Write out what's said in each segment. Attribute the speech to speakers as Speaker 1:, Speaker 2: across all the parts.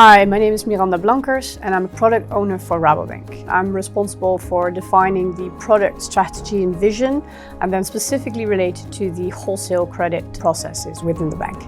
Speaker 1: Hi, my name is Miranda Blankers and I'm a product owner for Rabobank. I'm responsible for defining the product strategy and vision, and then specifically related to the wholesale credit processes within the bank.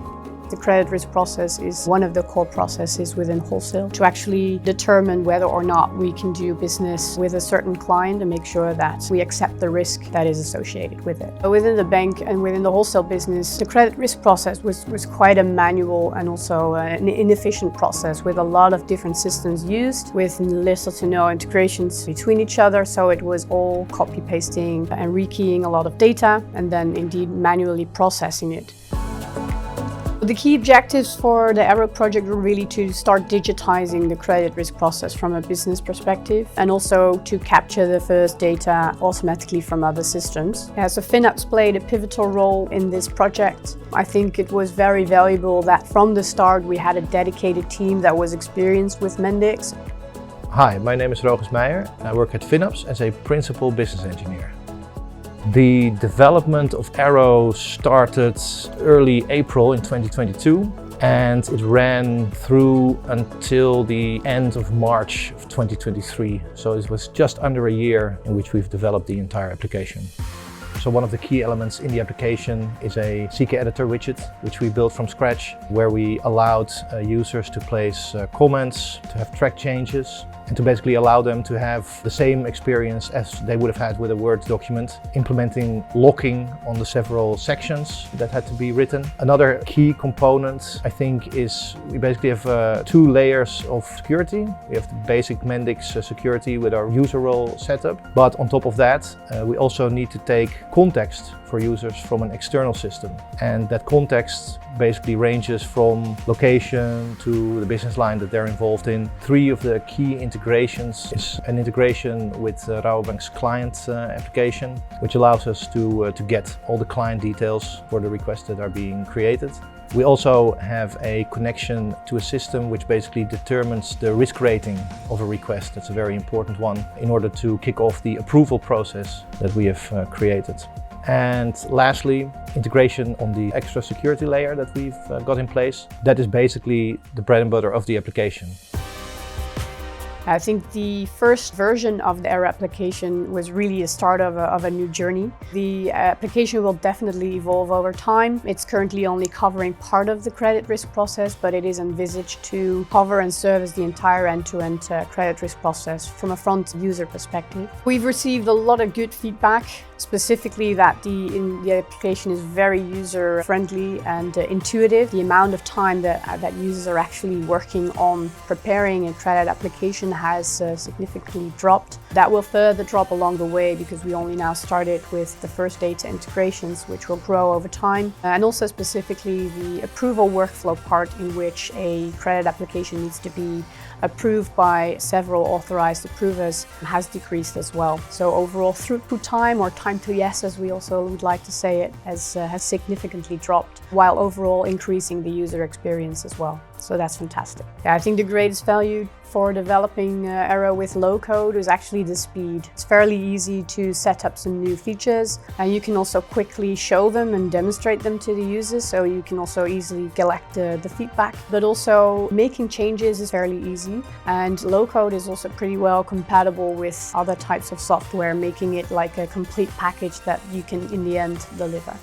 Speaker 1: The credit risk process is one of the core processes within wholesale to actually determine whether or not we can do business with a certain client and make sure that we accept the risk that is associated with it. Within the bank and within the wholesale business, the credit risk process was quite a manual and also an inefficient process with a lot of different systems used with little to no integrations between each other. So it was all copy pasting and rekeying a lot of data and then indeed manually processing it. The key objectives for the Arrow project were really to start digitizing the credit risk process from a business perspective and also to capture the first data automatically from other systems. So FinApps played a pivotal role in this project. I think it was very valuable that from the start we had a dedicated team that was experienced with Mendix.
Speaker 2: Hi, my name is Rogus Meijer. I work at FinApps as a principal business engineer. The development of Arrow started early April in 2022 and it ran through until the end of March of 2023. So it was just under a year in which we've developed the entire application. So one of the key elements in the application is a CK editor widget, which we built from scratch, where we allowed users to place comments, to have track changes, and to basically allow them to have the same experience as they would have had with a Word document, implementing locking on the several sections that had to be written. Another key component, I think, is we basically have two layers of security. We have the basic Mendix security with our user role setup, but on top of that, we also need to take context for users from an external system. And that context basically ranges from location to the business line that they're involved in. Three of the key integrations is an integration with Rabobank's client application, which allows us to get all the client details for the requests that are being created. We also have a connection to a system which basically determines the risk rating of a request. That's a very important one in order to kick off the approval process that we have created. And lastly, integration on the extra security layer that we've got in place. That is basically the bread and butter of the application.
Speaker 1: I think the first version of the Arrow application was really a start of a new journey. The application will definitely evolve over time. It's currently only covering part of the credit risk process, but it is envisaged to cover and service the entire end-to-end credit risk process from a front user perspective. We've received a lot of good feedback, specifically that the application is very user-friendly and intuitive. The amount of time that users are actually working on preparing a credit application has significantly dropped. That will further drop along the way because we only now started with the first data integrations, which will grow over time. And also specifically the approval workflow part, in which a credit application needs to be approved by several authorized approvers, has decreased as well. So overall throughput time, or time to yes as we also would like to say it, has significantly dropped, while overall increasing the user experience as well. So that's fantastic. I think the greatest value for developing Arrow with low code is actually the speed. It's fairly easy to set up some new features, and you can also quickly show them and demonstrate them to the users, so you can also easily collect the feedback. But also making changes is fairly easy, and low code is also pretty well compatible with other types of software, making it like a complete package that you can in the end deliver.